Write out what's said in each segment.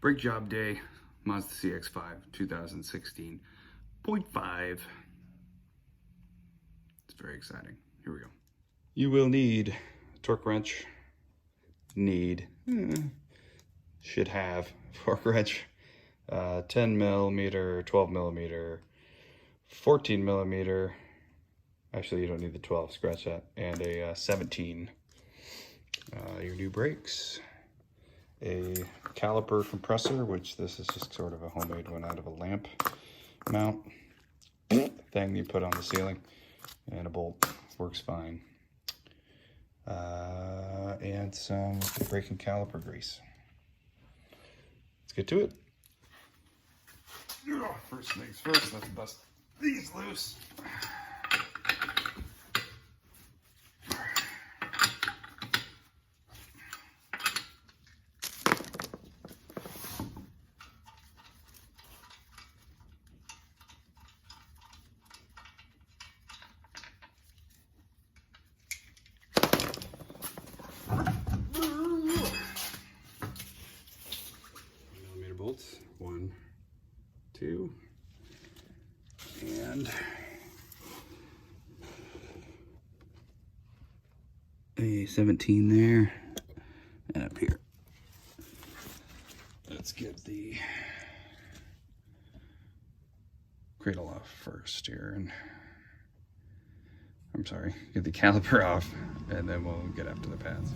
Brake job day, Mazda CX-5, 2016.5. It's very exciting. Here we go. You will need a torque wrench. Should have torque wrench. 10 millimeter, 12 millimeter, 14 millimeter. Actually, you don't need the 12, scratch that. And a 17. Your new brakes. A caliper compressor, which this is just sort of a homemade one out of a lamp mount thing you put on the ceiling, and a bolt. Works fine. And some brake and caliper grease. Let's get to it. First things first, let's bust these loose. Bolts, 1, 2, and a 17 there, and up here. Let's get the cradle off first here, and I'm sorry, get the caliper off, and then we'll get after the pads.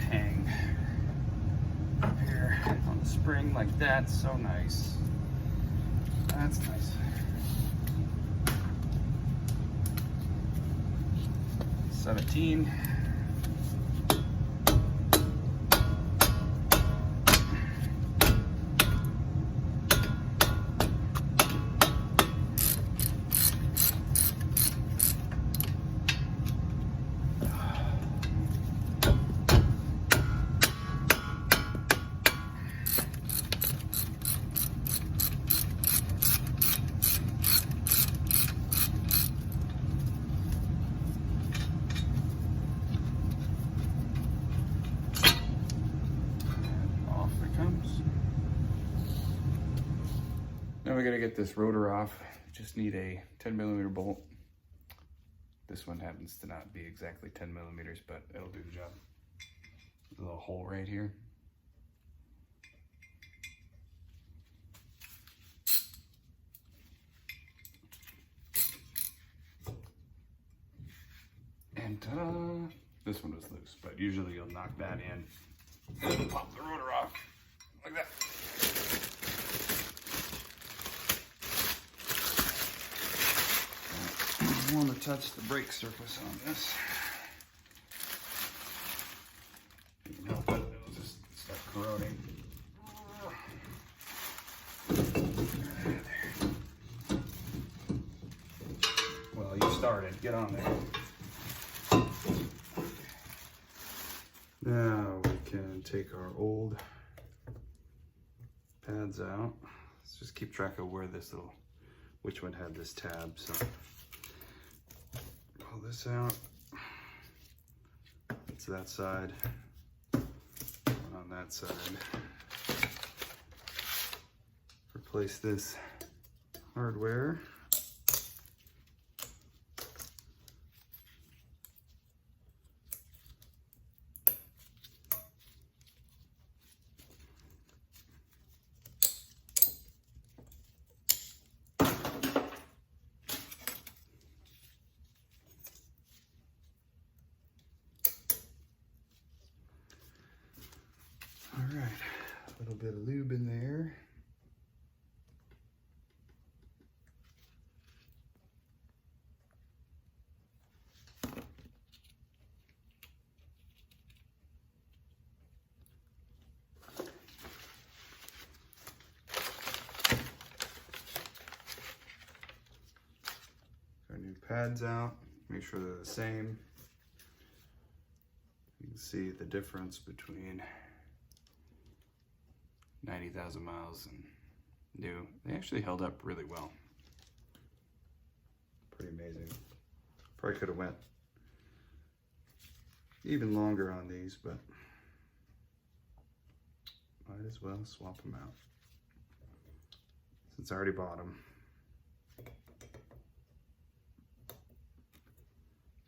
Hang up here on the spring like that. So nice. That's nice. 17. Now we gotta get this rotor off. Just need a 10 millimeter bolt. This one happens to not be exactly 10 millimeters, but it'll do the job. A little hole right here. And ta-da! This one was loose, but usually you'll knock that in and pop the rotor off like that. I want to touch the brake surface on this. You know, but it'll just start corroding. Well, you started. Get on there. Now we can take our old pads out. Let's just keep track of where this little, which one had this tab. So pull this out. It's that side. And on that side. Replace this hardware. All right, a little bit of lube in there. pads out, make sure they're the same. You can see the difference between 90,000 miles and new. They actually held up really well. Pretty amazing. Probably could have went even longer on these, but might as well swap them out since I already bought them.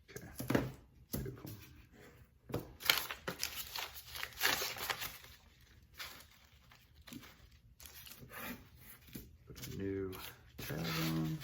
Okay, beautiful. Put a new tab on.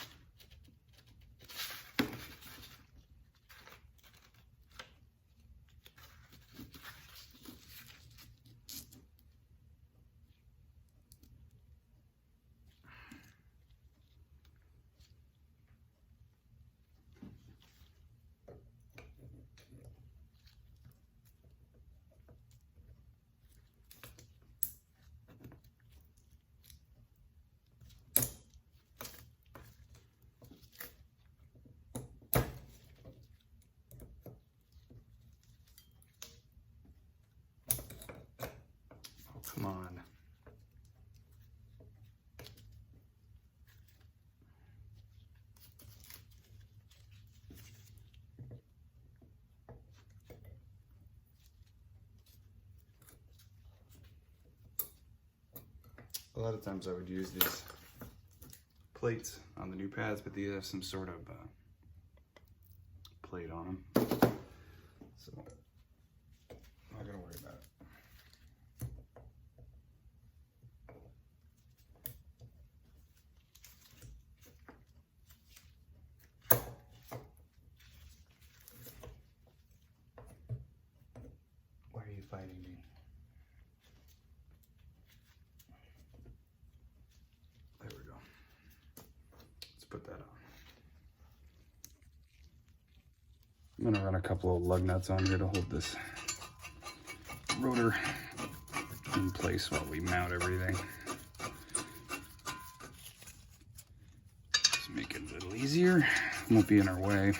Come on. A lot of times I would use these plates on the new pads, but these have some sort of plate on them. So I'm not gonna worry about it. Why are you fighting me? There we go. Let's put that on. I'm gonna run a couple of lug nuts on here to hold this rotor in place while we mount everything. Just make it a little easier. Won't be in our way.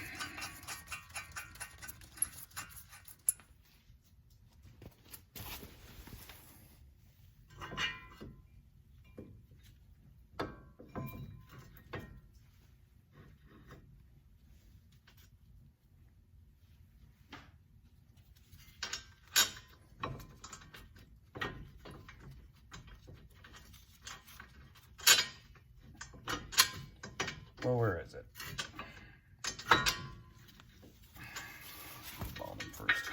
Well, where is it? Ball them first.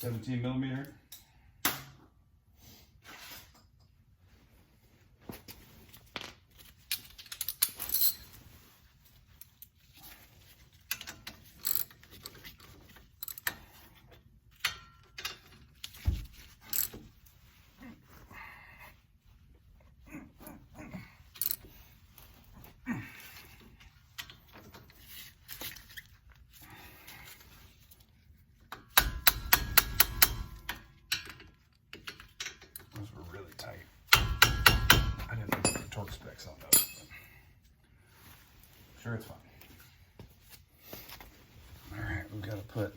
$17mm. Specs on those, but sure it's fine. All right, we've got to put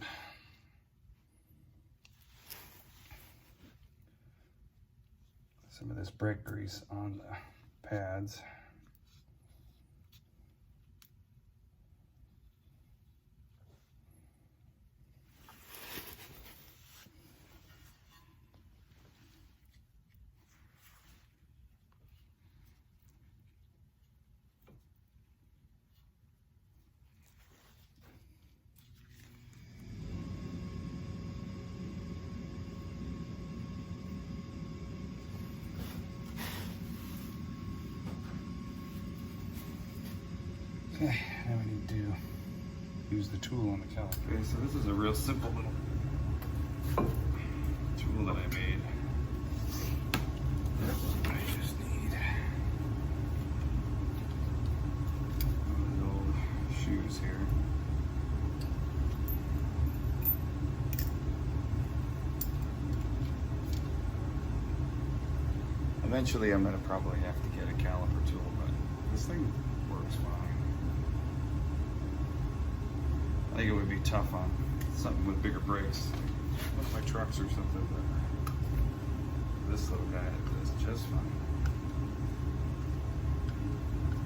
some of this brake grease on the pads. Okay, now we need to use the tool on the caliper. Okay, so this is a real simple little tool that I made. I just need one of the old shoes here. Eventually I'm going to probably have to get a caliper tool, but this thing works fine. I think it would be tough on something with bigger brakes, like my trucks or something, but this little guy does just fine.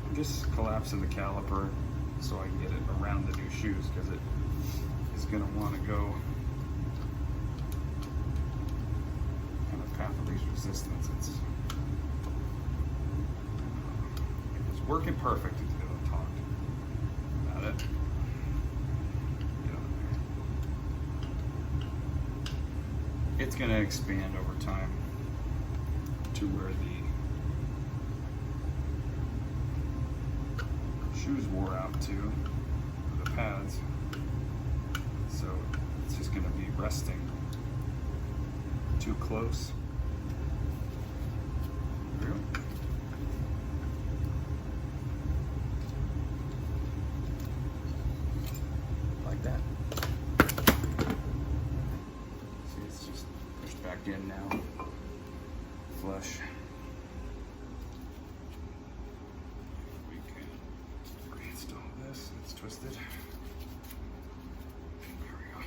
I'm just collapsing the caliper so I can get it around the new shoes, because it is going to want to go on the path of least resistance. It's working perfect until I talked about it. It's going to expand over time to where the shoes wore out to, for the pads. So it's just going to be resting too close. There we go. Like that. See, it's just pushed back in now. Flush. We can reinstall this. It's twisted. There we go.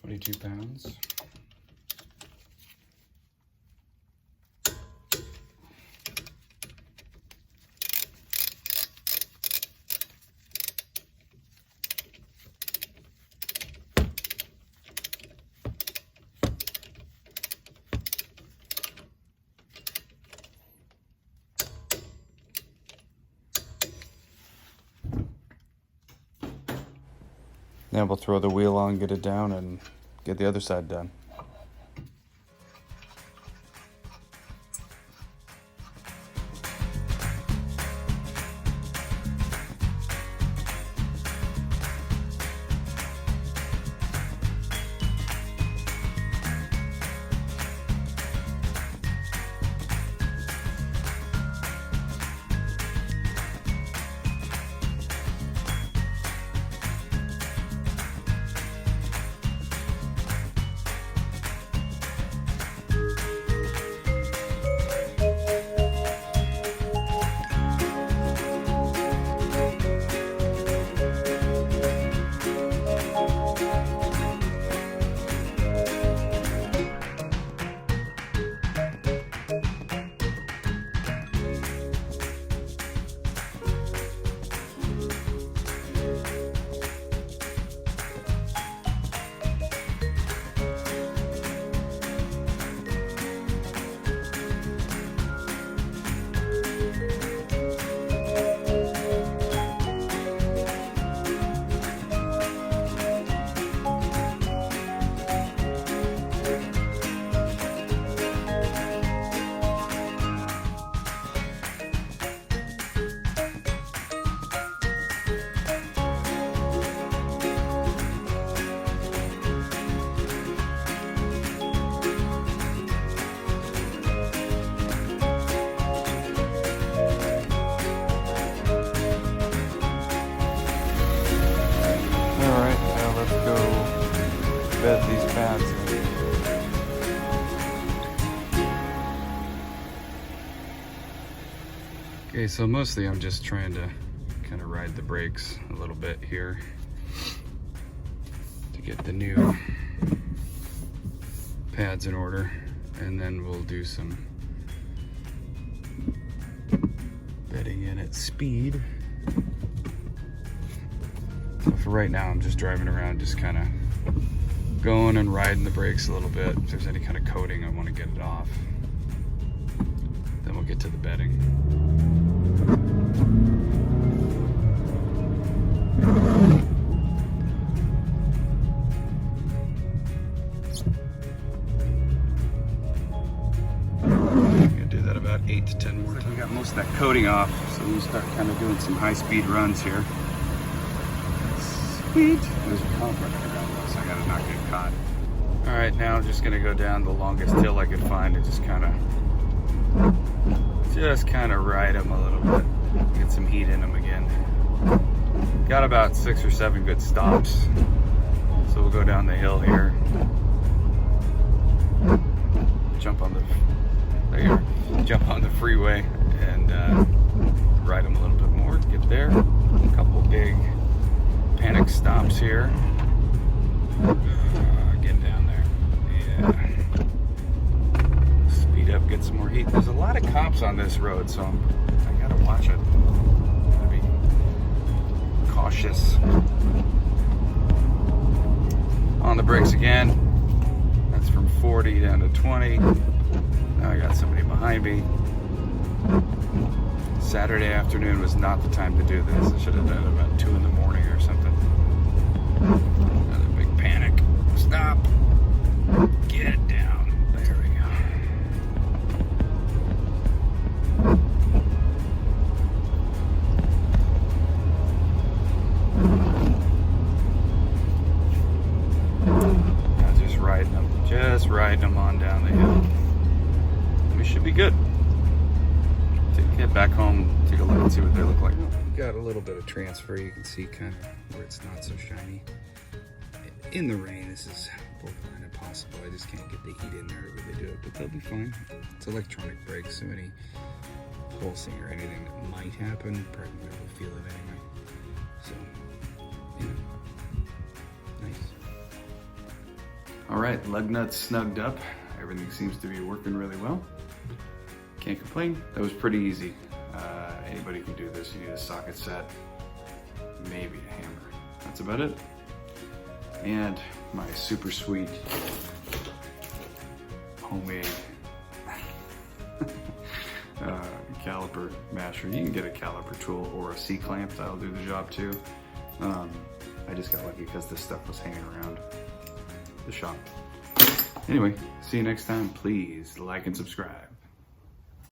£22. Now we'll throw the wheel on, get it down, and get the other side done. Okay, so mostly I'm just trying to kind of ride the brakes a little bit here to get the new pads in order, and then we'll do some bedding in at speed. So for right now, I'm just driving around, just kind of going and riding the brakes a little bit. If there's any kind of coating, I want to get it off. Then we'll get to the bedding. Do that about 8 to 10 more times. We got most of that coating off, so we start kind of doing some high-speed runs here. Sweet. There's a Caliper around us. I gotta not get caught. All right, now I'm just gonna go down the longest hill I could find and just kind of ride them a little bit, get some heat in them again. Got about 6 or 7 good stops, so we'll go down the hill here. Jump on the freeway and ride them a little bit more. Get there. A couple big panic stops here. Getting down there. Yeah. Speed up, get some more heat. There's a lot of cops on this road, so I gotta watch it. Gotta be cautious. On the brakes again. That's from 40 down to 20. Now I got somebody behind me. Saturday afternoon was not the time to do this. I should have done it about 2 in the morning or something. Another big panic. Stop. Get it down. There we go. Now just riding them on down the hill. We should be good. Get back home, take a look and see what they look like. Got a little bit of transfer. You can see kind of where it's not so shiny. In the rain, this is borderline impossible. I just can't get the heat in there to really do it, but they'll be fine. It's electronic brakes, so any pulsing or anything that might happen, probably be able to feel it anyway. So, yeah, nice. All right, lug nuts snugged up. Everything seems to be working really well. Can't complain. That was pretty easy. Anybody can do this. You need a socket set, maybe a hammer. That's about it. And my super sweet homemade caliper masher. You can get a caliper tool or a C-clamp. That'll do the job too. I just got lucky because this stuff was hanging around the shop. Anyway, see you next time. Please like and subscribe.